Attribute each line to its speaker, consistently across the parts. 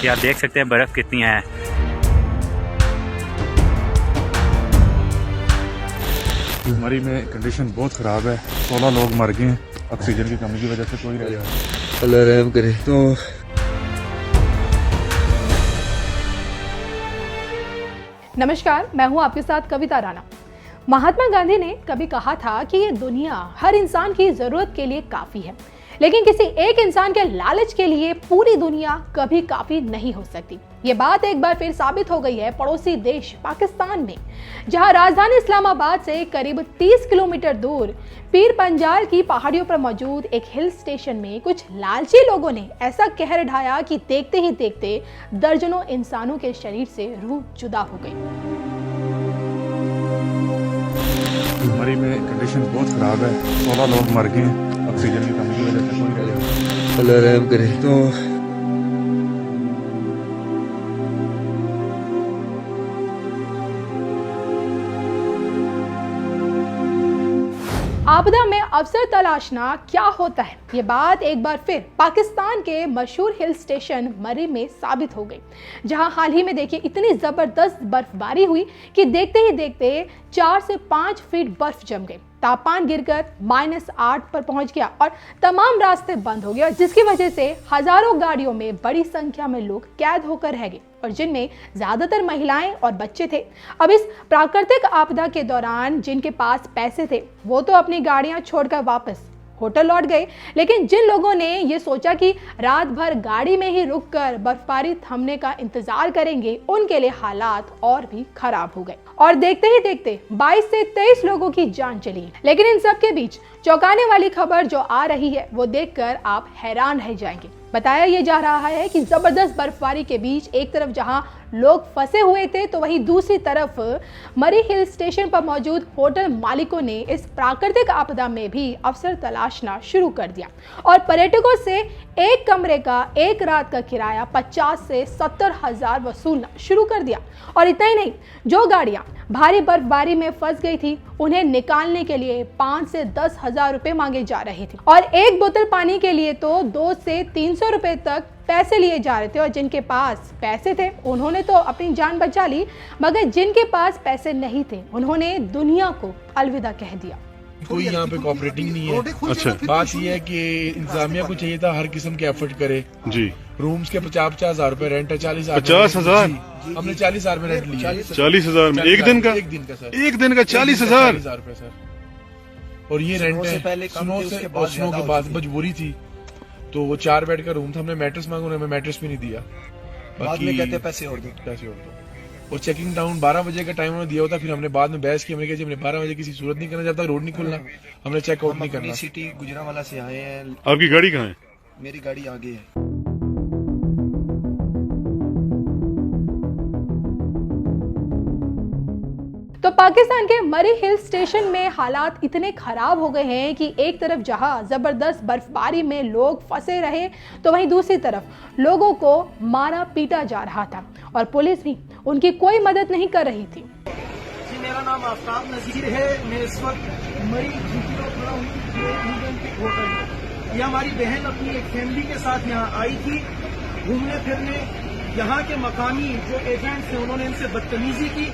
Speaker 1: बाकी आप देख सकते हैं बर्फ़ कितनी है।
Speaker 2: मरी में कंडीशन बहुत ख़राब है, 16 लोग मर गए हैं ऑक्सीजन की कमी की वजह से। कोई रह
Speaker 3: अल्लाह रहम करे। तो
Speaker 4: नमस्कार, मैं हूं आपके साथ कविता राणा। महात्मा गांधी ने कभी कहा था कि ये दुनिया हर इंसान की जरूरत के लिए काफी है, लेकिन किसी एक इंसान के लालच के लिए पूरी दुनिया कभी काफी नहीं हो सकती। ये बात एक बार फिर साबित हो गई है पड़ोसी देश पाकिस्तान में, जहां राजधानी इस्लामाबाद से करीब 30 किलोमीटर दूर पीर पंजाल की पहाड़ियों पर मौजूद एक हिल स्टेशन में कुछ लालची लोगों ने ऐसा कहर ढाया कि देखते ही देखते दर्जनों इंसानों के शरीर से रूह जुदा हो गई।
Speaker 2: मरी में कंडीशन बहुत ख़राब है, 16 लोग मर गए हैं ऑक्सीजन की कमी की वजह से। कोई रह
Speaker 3: अल्लाह रहम करे। तो
Speaker 4: आपदा में अवसर तलाशना क्या होता है, ये बात एक बार फिर पाकिस्तान के मशहूर हिल स्टेशन मरी में साबित हो गई, जहां हाल ही में देखिए इतनी जबरदस्त बर्फबारी हुई कि देखते ही देखते 4 से 5 फीट बर्फ जम गई। तापमान गिरकर -8 पर पहुंच गया और तमाम रास्ते बंद हो गए, और जिसकी वजह से हजारों गाड़ियों में बड़ी संख्या में लोग कैद होकर रह गए, और जिनमें ज्यादातर महिलाएं और बच्चे थे। अब इस प्राकृतिक आपदा के दौरान जिनके पास पैसे थे वो तो अपनी गाड़ियां छोड़कर वापस होटल लौट गए, लेकिन जिन लोगों ने ये सोचा कि रात भर गाड़ी में ही रुककर बर्फबारी थमने का इंतजार करेंगे, उनके लिए हालात और भी खराब हो गए, और देखते ही देखते 22 से 23 लोगों की जान चली। लेकिन इन सब के बीच चौंकाने वाली खबर जो आ रही है वो देखकर आप हैरान रह जाएंगे। बताया ये जा रहा है कि जबरदस्त बर्फबारी के बीच एक तरफ जहां लोग फंसे हुए थे, तो वहीं दूसरी तरफ मरी हिल स्टेशन पर मौजूद होटल मालिकों ने इस प्राकृतिक आपदा में भी अवसर तलाशना शुरू कर दिया और पर्यटकों से एक कमरे का एक रात का किराया 50 से 70 हजार वसूलना शुरू कर दिया। और इतना ही नहीं, जो गाड़ियां भारी बर्फबारी में फंस गई थी उन्हें निकालने के लिए 5 से 10 हजार रुपए मांगे जा रहे थे, और एक बोतल पानी के लिए तो 2 से 300 रुपए तक पैसे लिए जा रहे थे। और जिनके पास पैसे थे उन्होंने तो अपनी जान बचा ली, मगर जिनके पास पैसे नहीं थे उन्होंने दुनिया को अलविदा कह दिया।
Speaker 5: कोई यहाँ पे कोऑपरेटिंग नहीं है। अच्छा, बात यह है कि इंतजामिया को चाहिए था हर किस्म के एफर्ट करे जी। रूम्स के 50 हजार रुपए रेंट है,
Speaker 6: 50 हजार
Speaker 5: हमने 40 हजार में रेंट लिया।
Speaker 6: 40 हजार में एक दिन का?
Speaker 5: सर,
Speaker 6: एक दिन का 40 हजार
Speaker 5: रुपए सर। और ये रेंट है स्नो से, और स्नो के बाद मजबूरी थी, तो वो 4 बेड का रूम था। हमने मैट्रेस मांगा, उन्होंने मैट्रेस भी नहीं दिया। बाकी कहते पैसे और दो। और चेकिंग डाउन 12 बजे का टाइम उन्होंने दिया होता। फिर हमने बाद में बहस की, हमने कहा हमने 12 बजे किसी सूरत नहीं करना, जब तक रोड नहीं खुलना हमने चेकआउट नहीं करना।
Speaker 3: सिटी गुजरावाला से आए हैं।
Speaker 6: आपकी गाड़ी कहाँ है?
Speaker 3: मेरी गाड़ी आगे है।
Speaker 4: तो पाकिस्तान के मरी हिल स्टेशन में हालात इतने खराब हो गए हैं कि एक तरफ जहां जबरदस्त बर्फबारी में लोग फंसे रहे, तो वहीं दूसरी तरफ लोगों को मारा पीटा जा रहा था और पुलिस भी उनकी कोई मदद नहीं कर रही थी।
Speaker 7: जी, मेरा नाम आफ्ताब नजीर है। मैं इस वक्त मरी GT रोड खड़ा हूँ। होटल है। यह हमारी बहन अपनी एक फैमिली के साथ यहाँ आई थी घूमने फिरने। यहाँ के मकामी जो एजेंट्स थे उन्होंने इनसे बदतमीजी की,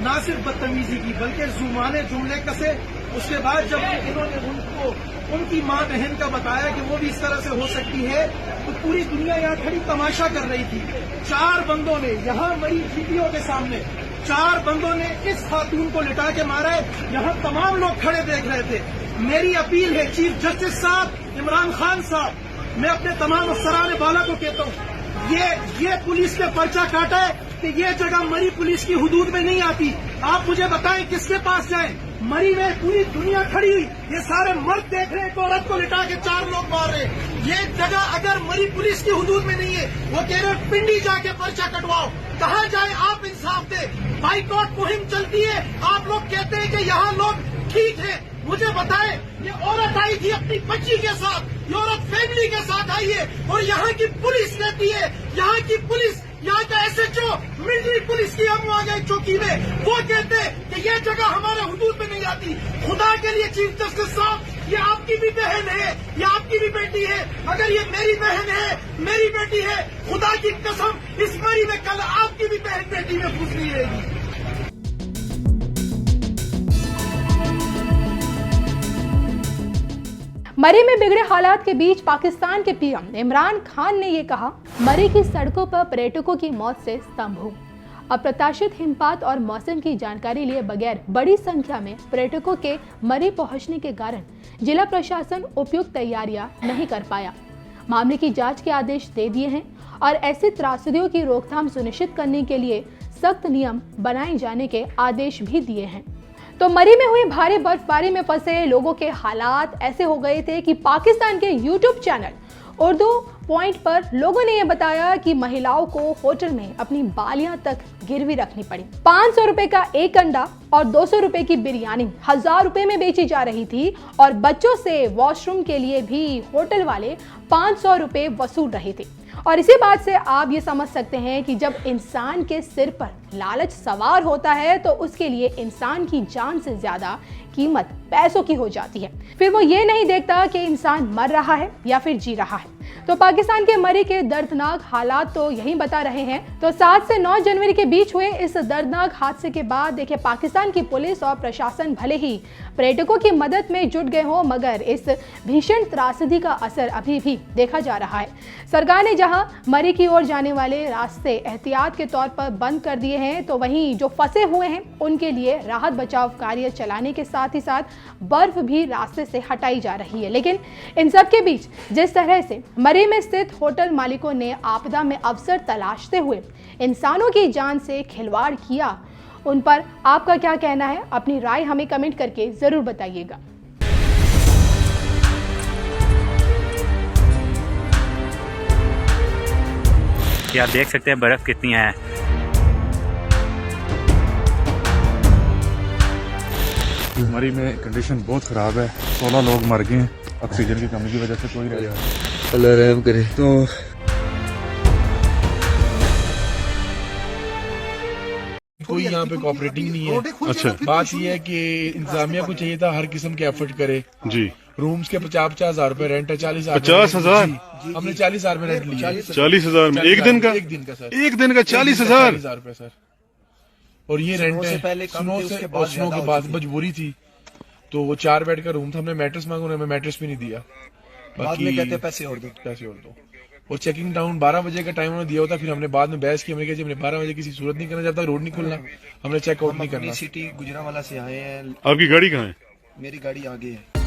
Speaker 7: ना सिर्फ बदतमीजी की बल्कि जुमाने जुमले कसे। उसके बाद जब इन्होंने उनको उनकी माँ बहन का बताया कि वो भी इस तरह से हो सकती है, तो पूरी दुनिया यहाँ खड़ी तमाशा कर रही थी। 4 बंदों ने यहाँ मरी GTO के सामने 4 बंदों ने इस खातून को लिटा के मारा है। यहाँ तमाम लोग खड़े देख रहे थे। मेरी अपील है चीफ जस्टिस साहब, इमरान खान साहब, मैं अपने तमाम अफसरान बाला को कहता हूँ, ये पुलिस ने पर्चा काटा है कि ये जगह मरी पुलिस की हुदूद में नहीं आती। आप मुझे बताएं किसके पास जाएं? मरी में पूरी दुनिया खड़ी हुई, ये सारे मर्द देख रहे हैं, एक औरत को लिटा के 4 लोग मार रहे हैं। ये जगह अगर मरी पुलिस की हुदूद में नहीं है, वो कह रहे पिंडी जाके पर्चा कटवाओ। कहाँ जाए आप इंसाफ दे? बाइकआउट मुहिम चलती है, आप लोग कहते हैं कि यहाँ लोग ठीक है। मुझे बताएं, ये औरत आई थी अपनी बच्ची के साथ, ये औरत फैमिली के साथ आई है, और यहाँ की पुलिस कहती है, यहाँ की पुलिस, यहाँ का SHO मिलिट्री पुलिस की हम आ गए चौकी में, वो कहते हैं कि ये जगह हमारे हुदूद में नहीं आती। खुदा के लिए चीफ जस्टिस साहब, ये आपकी भी बहन है, ये आपकी भी बेटी है। अगर ये मेरी बहन है, मेरी बेटी है, खुदा की कसम इस मरी में कल आपकी भी बहन बेटी में घुस नहीं रहेगी।
Speaker 4: मरी में बिगड़े हालात के बीच पाकिस्तान के पीएम इमरान खान ने ये कहा, मरी की सड़कों पर पर्यटकों की मौत से स्तंभ हूं। अप्रत्याशित हिमपात और मौसम की जानकारी लिए बगैर बड़ी संख्या में पर्यटकों के मरी पहुंचने के कारण जिला प्रशासन उपयुक्त तैयारियां नहीं कर पाया। मामले की जांच के आदेश दे दिए हैं और ऐसी त्रासदियों की रोकथाम सुनिश्चित करने के लिए सख्त नियम बनाए जाने के आदेश भी दिए हैं। तो मरी में हुई भारी बर्फबारी में फंसे लोगों के हालात ऐसे हो गए थे कि पाकिस्तान के यूट्यूब चैनल उर्दू पॉइंट पर लोगों ने यह बताया कि महिलाओं को होटल में अपनी बालियां तक गिरवी रखनी पड़ी। 500 रुपए का एक अंडा और 200 रुपए की बिरयानी 1000 रुपए में बेची जा रही थी और बच्चों से वॉशरूम के लिए भी होटल वाले 500 रुपए वसूल रहे थे। और इसी बात से आप ये समझ सकते हैं कि जब इंसान के सिर पर लालच सवार होता है तो उसके लिए इंसान की जान से ज्यादा कीमत पैसों की हो जाती है। फिर वो ये नहीं देखता कि इंसान मर रहा है या फिर जी रहा है। तो पाकिस्तान के मरी के दर्दनाक हालात तो यही बता रहे हैं। तो 7 से 9 जनवरी के बीच हुए इस दर्दनाक हादसे के बाद देखिए, पाकिस्तान की पुलिस और प्रशासन भले ही पर्यटकों की मदद में जुट गए हो, मगर इस भीषण त्रासदी का असर अभी भी देखा जा रहा है। सरकार ने जहां मरी की ओर जाने वाले रास्ते एहतियात के तौर पर बंद कर दिए हैं, तो वहीं जो फंसे हुए हैं उनके लिए राहत बचाव कार्य चलाने के साथ ही साथ बर्फ भी रास्ते से हटाई जा रही है। लेकिन इन सब के बीच जिस तरह से मरी में स्थित होटल मालिकों ने आपदा में अवसर तलाशते हुए इंसानों की जान से खिलवाड़ किया, उन पर आपका क्या कहना है? अपनी राय हमें कमेंट करके जरूर बताइएगा।
Speaker 1: आप देख सकते हैं बर्फ कितनी है।
Speaker 2: मरी में कंडीशन बहुत ख़राब है। 16 लोग मर गए हैं ऑक्सीजन की कमी की वजह से। कोई रह जाए,
Speaker 3: अल्लाह रहम करे। तो
Speaker 5: कोई यहाँ पे कोऑपरेटिंग नहीं है।
Speaker 6: अच्छा,
Speaker 5: बात यह है कि इंतजामिया को चाहिए था हर किस्म के एफर्ट करे।
Speaker 6: जी,
Speaker 5: रूम्स के 50,000 रुपए रेंट है, 40,000
Speaker 6: 50,000?
Speaker 5: हमने 40,000 में रेंट लिया।
Speaker 6: 40,000 में एक दिन का?
Speaker 5: एक दिन का सर,
Speaker 6: एक दिन का 40,000
Speaker 5: रुपए सर। और ये रेंट है स्नो के बाद मजबूरी थी, तो वो 4 बेड का रूम था। हमने मैट्रेस मांगा, उन्होंने मैट्रेस भी नहीं दिया।
Speaker 3: बाद में कहते पैसे और दो।
Speaker 5: और चेकिंग टाउन 12 बजे का टाइम उन्होंने दिया होता। फिर हमने बाद में बहस की, हमने कहा हमने 12 बजे किसी सूरत नहीं करना, जब तक रोड नहीं खुलना हमने चेकआउट नहीं करना।
Speaker 3: सिटी गुजरावाला से आए हैं।
Speaker 6: आपकी गाड़ी कहाँ है?
Speaker 3: मेरी गाड़ी आगे है।